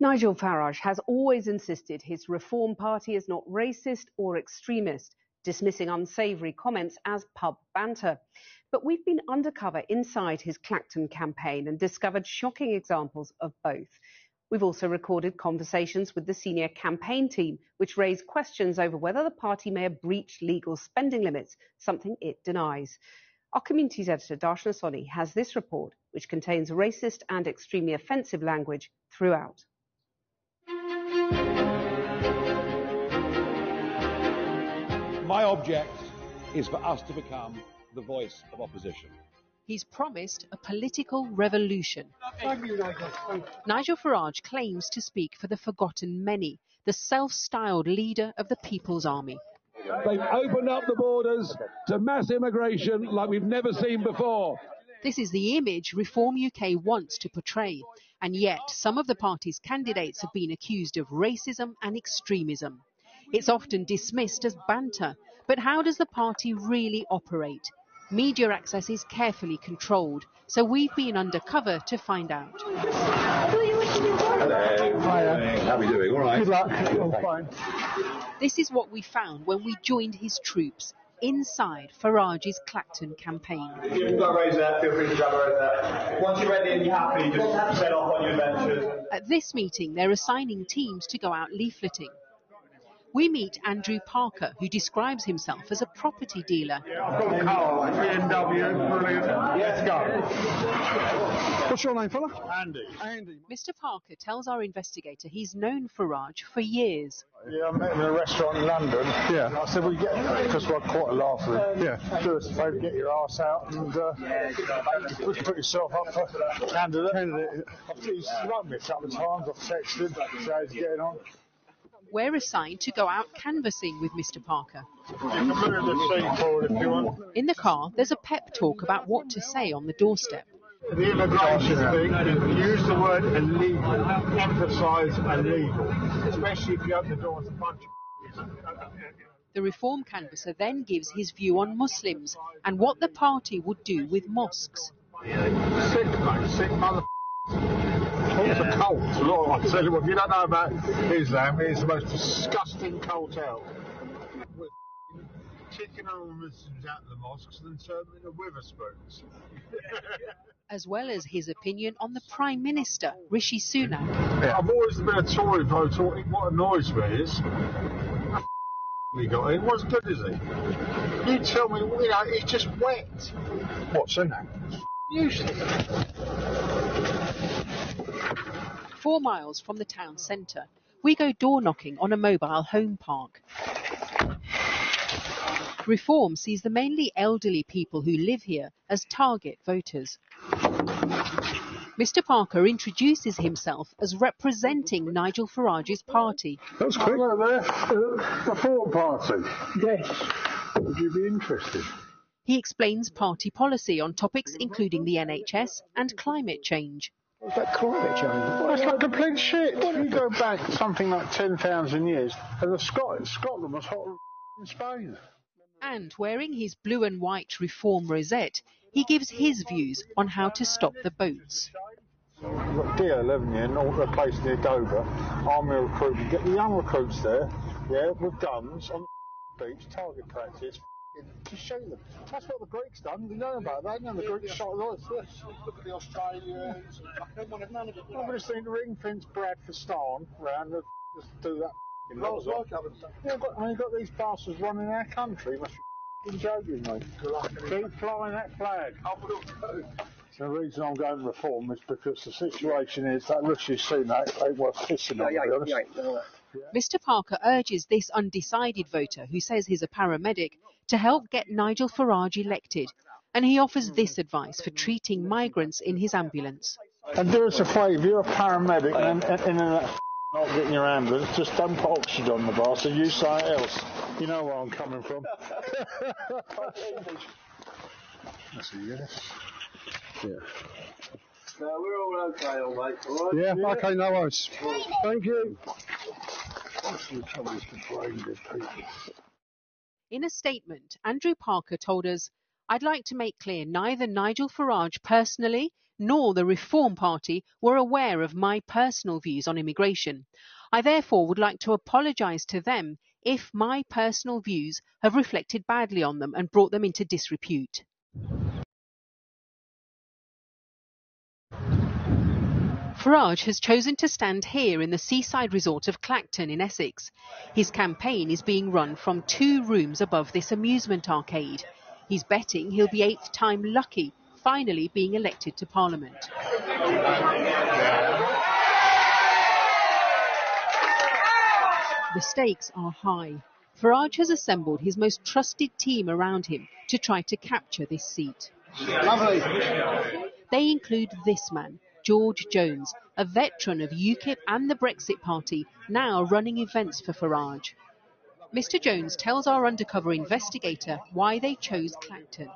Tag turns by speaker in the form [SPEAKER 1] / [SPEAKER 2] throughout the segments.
[SPEAKER 1] Nigel Farage has always insisted his Reform Party is not racist or extremist, dismissing unsavoury comments as pub banter. But we've been undercover inside his Clacton campaign and discovered shocking examples of both. We've also recorded conversations with the senior campaign team, which raised questions over whether the party may have breached legal spending limits, something it denies. Our communities editor, Darshana Soni, has this report, which contains racist and extremely offensive language throughout.
[SPEAKER 2] My object is for us to become the voice of opposition.
[SPEAKER 3] He's promised a political revolution.
[SPEAKER 4] Thank you, Nigel.
[SPEAKER 3] Nigel Farage claims to speak for the forgotten many, the self-styled leader of the People's Army.
[SPEAKER 2] They've opened up the borders to mass immigration like we've never seen before.
[SPEAKER 3] This is the image Reform UK wants to portray, and yet some of the party's candidates have been accused of racism and extremism. It's often dismissed as banter, but how does the party really operate? Media access is carefully controlled, so we've been undercover to find out.
[SPEAKER 2] Hello.
[SPEAKER 4] Hiya.
[SPEAKER 2] How are you doing? All right.
[SPEAKER 4] Good luck. All fine.
[SPEAKER 3] This is what we found when we joined his troops inside Farage's Clacton campaign.
[SPEAKER 5] If you've got a raise there, feel free to grab a raise there. Once you're ready and you're happy, just set off on your adventures.
[SPEAKER 3] At this meeting, they're assigning teams to go out leafleting. We meet Andrew Parker, who describes himself as a property dealer.
[SPEAKER 4] Yeah, I've got a car, BMW, brilliant. Let's go. What's your name, fella? Andy. Andy.
[SPEAKER 3] Mr. Parker tells our investigator he's known Farage for years.
[SPEAKER 6] Yeah, I met him in a restaurant in London.
[SPEAKER 4] Yeah.
[SPEAKER 6] I said, well, because we're quite a laugh with him.
[SPEAKER 4] Yeah.
[SPEAKER 6] Do us a favour, get your arse out and put yourself up for candidate. He's rung me a couple of times. I've texted, so he's getting on.
[SPEAKER 3] We're assigned to go out canvassing with Mr. Parker.
[SPEAKER 6] You can move the seat forward if you want.
[SPEAKER 3] In the car, there's a pep talk about what to say on the doorstep.
[SPEAKER 6] The immigration thing, use the word illegal, emphasise illegal, especially if you open the door to a bunch of
[SPEAKER 3] The Reform canvasser then gives his view on Muslims and what the party would do with mosques.
[SPEAKER 6] sick, mate, sick mother. It's a cult. I tell you what, if you don't know about Islam, it's the most disgusting cult out. We're kicking all the Muslims out of the mosques and then turning them into Witherspoons.
[SPEAKER 3] As well as his opinion on the Prime Minister, Rishi Sunak.
[SPEAKER 6] Yeah. I've always been a Tory voter. What annoys me is he got in. What's good is he? You tell me, he's just wet. What's in that? Useless.
[SPEAKER 3] 4 miles from the town centre, we go door knocking on a mobile home park. Reform sees the mainly elderly people who live here as target voters. Mr. Parker introduces himself as representing Nigel Farage's party.
[SPEAKER 6] That's quick. REFORMparty.
[SPEAKER 4] Yes.
[SPEAKER 6] Would you be interested?
[SPEAKER 3] He explains party policy on topics including the NHS and climate change.
[SPEAKER 4] What's that climate change?
[SPEAKER 6] That's like complete shit. If you go back something like 10,000 years, and Scotland was hotter than Spain.
[SPEAKER 3] And wearing his blue and white Reform rosette, he gives his views on how to stop the boats.
[SPEAKER 6] We've got D11 here, a place near Dover, army recruitment. Get the young recruits there, with guns on the beach, target practice. To show them. That's what the Greeks done. We know about that. The Greeks shot us. Look at the Australians. None of it. I just think ring fence Bradford round and just do that. You've got these bastards running our country. You must be joking, mate. Keep flying that flag. The reason I'm going Reform is because the situation is that Rishi Sunak ain't worth kissing on, to be honest.
[SPEAKER 3] Mr. Parker urges this undecided voter, who says he's a paramedic, to help get Nigel Farage elected, and he offers this advice for treating migrants in his ambulance.
[SPEAKER 6] And do us a favour, if you're a paramedic and not getting your ambulance, just don't put oxygen on the bar, so use something else. You know where I'm coming from. That's a yes. Yeah.
[SPEAKER 5] No, we're all okay, all mate, all right?
[SPEAKER 6] Yeah, okay, no worries. Thank you.
[SPEAKER 3] In a statement, Andrew Parker told us, "I'd like to make clear neither Nigel Farage personally nor the Reform Party were aware of my personal views on immigration. I therefore would like to apologise to them if my personal views have reflected badly on them and brought them into disrepute. Farage has chosen to stand here in the seaside resort of Clacton in Essex. His campaign is being run from 2 rooms above this amusement arcade. He's betting he'll be 8th time lucky, finally being elected to Parliament. The stakes are high. Farage has assembled his most trusted team around him to try to capture this seat.
[SPEAKER 7] Lovely.
[SPEAKER 3] They include this man, George Jones, a veteran of UKIP and the Brexit Party, now running events for Farage. Mr. Jones tells our undercover investigator why they chose Clacton.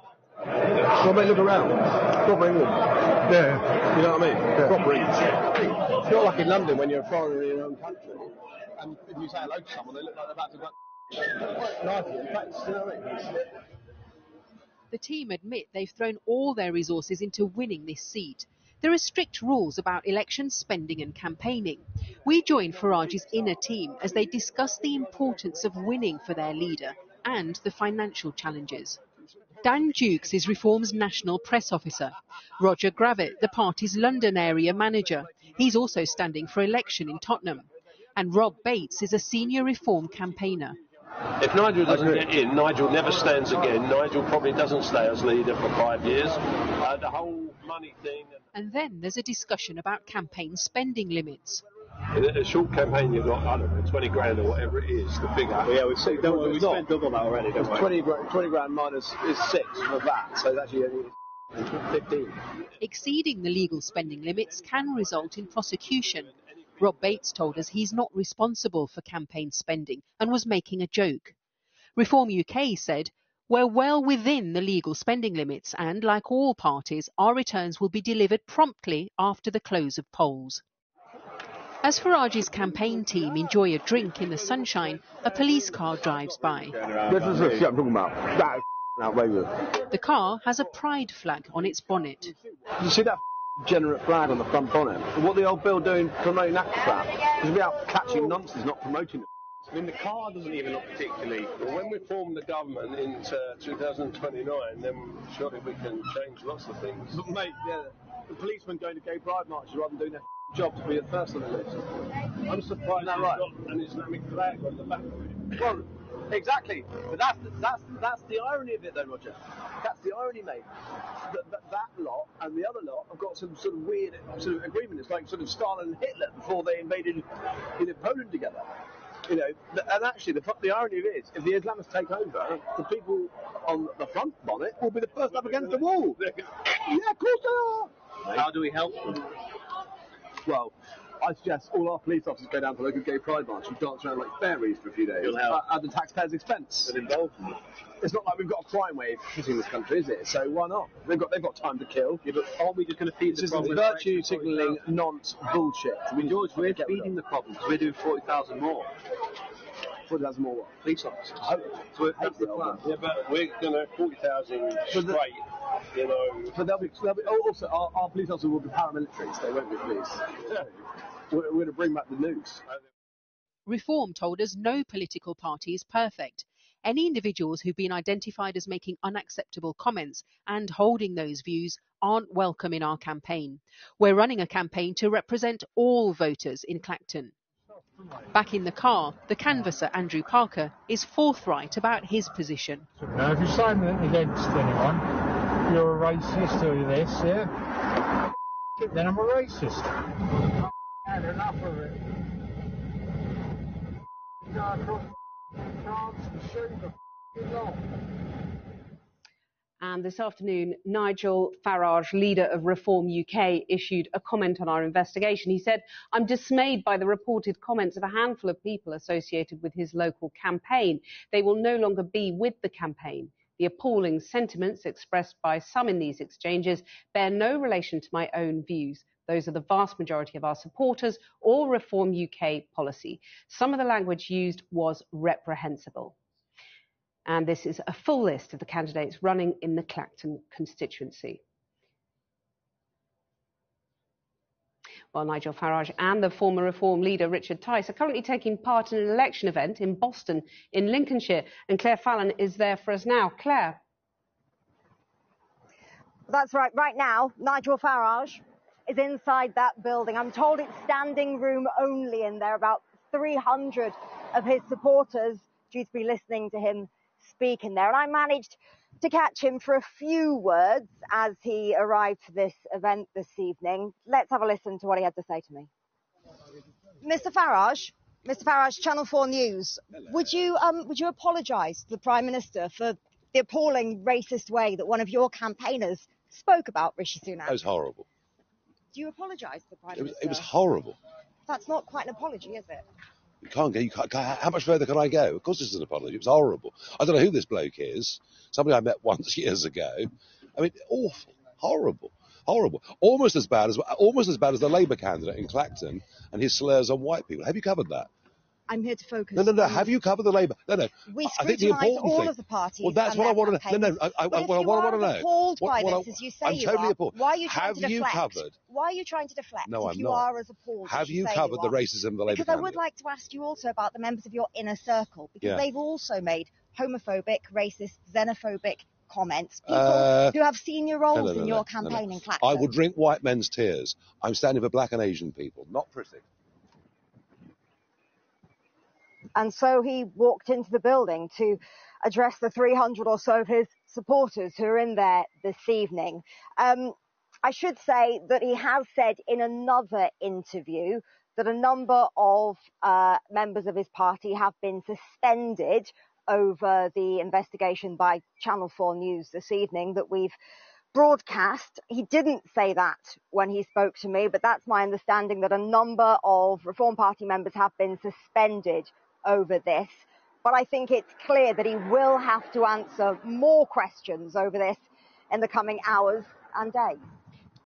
[SPEAKER 7] So they look around. Proper England.
[SPEAKER 6] Yeah.
[SPEAKER 7] You know what I mean?
[SPEAKER 6] Yeah.
[SPEAKER 7] Proper England. It's not like in London when you're a foreigner in your own country, and if you say hello to someone, they look like they're about to go. Quite lively, in fact, you know what I mean?
[SPEAKER 3] The team admit they've thrown all their resources into winning this seat. There are strict rules about election spending and campaigning. We join Farage's inner team as they discuss the importance of winning for their leader and the financial challenges. Dan Dukes is Reform's national press officer. Roger Gravitt, the party's London area manager. He's also standing for election in Tottenham. And Rob Bates is a senior Reform campaigner.
[SPEAKER 8] If Nigel doesn't get in, Nigel never stands again. Nigel probably doesn't stay as leader for 5 years. The whole money thing.
[SPEAKER 3] And then there's a discussion about campaign spending limits.
[SPEAKER 8] In a short campaign, you've got, I don't know, 20 grand or whatever it is, the figure.
[SPEAKER 7] Yeah, we've spent double that already, don't we? 20 grand minus is 6 for that, so it's actually only 15.
[SPEAKER 3] Exceeding the legal spending limits can result in prosecution. Rob Bates told us he's not responsible for campaign spending and was making a joke. Reform UK said, "We're well within the legal spending limits and, like all parties, our returns will be delivered promptly after the close of polls." As Farage's campaign team enjoy a drink in the sunshine, a police car drives by.
[SPEAKER 7] This is the shit I'm talking about. That is outrageous.
[SPEAKER 3] The car has a pride flag on its bonnet.
[SPEAKER 7] Did you see that degenerate flag on the front bonnet? What the old Bill doing promoting that crap? He's about catching nonsense, not promoting it.
[SPEAKER 8] I mean, the car doesn't even look particularly... Well, when we form the government in 2029, then surely we can change lots of things.
[SPEAKER 7] But mate, yeah, the policemen going to gay pride marches rather than doing their job to be at first on the list.
[SPEAKER 8] I'm surprised
[SPEAKER 7] Isn't that
[SPEAKER 8] you've
[SPEAKER 7] right?
[SPEAKER 8] got an Islamic flag on the back of it.
[SPEAKER 7] Well, exactly. But that's the irony of it, though, Roger. That's the irony, mate. That lot and the other lot have got some sort of weird sort of agreement. It's like sort of Stalin and Hitler before they invaded, Poland together. And actually, the irony of it is, if the Islamists take over, the people on the front bonnet will be the first up against the wall. Yeah, of course they are.
[SPEAKER 8] How do we help them?
[SPEAKER 7] Well, I suggest all our police officers go down to local gay pride march and dance around like fairies for a few days
[SPEAKER 8] You'll help.
[SPEAKER 7] at the taxpayers' expense.
[SPEAKER 8] An involvement?
[SPEAKER 7] It's not like we've got a crime wave hitting this country, is it? So why not? They've got time to kill.
[SPEAKER 8] Yeah, but aren't we just going to feed
[SPEAKER 7] This
[SPEAKER 8] the
[SPEAKER 7] is
[SPEAKER 8] problem?
[SPEAKER 7] virtue signalling nonce bullshit.
[SPEAKER 8] I mean, George, we're feeding the problem because we're doing 40,000 more.
[SPEAKER 7] 40,000 more what?
[SPEAKER 8] Police officers.
[SPEAKER 7] So
[SPEAKER 8] That's the plan. Yeah, but we're going to 40,000 straight,
[SPEAKER 7] But they'll be also our police officers will be paramilitaries. They won't be police. We're going to bring back the nukes.
[SPEAKER 3] Reform told us no political party is perfect. Any individuals who've been identified as making unacceptable comments and holding those views aren't welcome in our campaign. We're running a campaign to represent all voters in Clacton. Back in the car, the canvasser Andrew Parker is forthright about his position.
[SPEAKER 6] Now, if you say anything against anyone, you're a racist or you're this, yeah? Then I'm a racist. I've had enough of it. You go across France and shoot the lot.
[SPEAKER 1] And this afternoon, Nigel Farage, leader of Reform UK, issued a comment on our investigation. He said, "I'm dismayed by the reported comments of a handful of people associated with his local campaign. They will no longer be with the campaign. The appalling sentiments expressed by some in these exchanges bear no relation to my own views. Those are the vast majority of our supporters or Reform UK policy. Some of the language used was reprehensible." And this is a full list of the candidates running in the Clacton constituency. Well, Nigel Farage and the former Reform leader Richard Tice are currently taking part in an election event in Boston in Lincolnshire. And Claire Fallon is there for us now. Claire.
[SPEAKER 9] That's right. Right now, Nigel Farage is inside that building. I'm told it's standing room only in there. About 300 of his supporters due to be listening to him speak in there. And I managed to catch him for a few words as he arrived for this event this evening. Let's have a listen to what he had to say to me. Mr. Farage, Channel 4 News. Would you apologise to the Prime Minister for the appalling racist way that one of your campaigners spoke about Rishi Sunak?
[SPEAKER 10] That was horrible.
[SPEAKER 9] Do you apologise to the Prime Minister?
[SPEAKER 10] It was horrible.
[SPEAKER 9] That's not quite an apology, is it?
[SPEAKER 10] You can't go. How much further can I go? Of course, this is an apology. It was horrible. I don't know who this bloke is. Somebody I met once years ago. I mean, awful, horrible. Almost as bad as the Labour candidate in Clacton and his slurs on white people. Have you covered that?
[SPEAKER 9] I'm here to focus.
[SPEAKER 10] No. Have you covered the Labour? No.
[SPEAKER 9] We
[SPEAKER 10] I think the important
[SPEAKER 9] all
[SPEAKER 10] thing.
[SPEAKER 9] of the parties.
[SPEAKER 10] Well, that's what I want to know. No. What I want to know.
[SPEAKER 9] Appalled by this, as you say,
[SPEAKER 10] I'm totally appalled.
[SPEAKER 9] Why are you trying to deflect?
[SPEAKER 10] Have you covered?
[SPEAKER 9] Why are you trying to deflect?
[SPEAKER 10] No, I'm
[SPEAKER 9] if you
[SPEAKER 10] not.
[SPEAKER 9] Are as appalled.
[SPEAKER 10] Have you covered the racism of the Labour candidate?
[SPEAKER 9] Because I would like to ask you also about the members of your inner circle, because they've also made homophobic, racist, xenophobic comments. People who have senior roles in your campaign in Clacton.
[SPEAKER 10] I will drink white men's tears. I'm standing for black and Asian people, not pretty.
[SPEAKER 9] And so he walked into the building to address the 300 or so of his supporters who are in there this evening. I should say that he has said in another interview that a number of members of his party have been suspended over the investigation by Channel 4 News this evening that we've broadcast. He didn't say that when he spoke to me, but that's my understanding, that a number of Reform Party members have been suspended over this. But I think it's clear that he will have to answer more questions over this in the coming hours and days.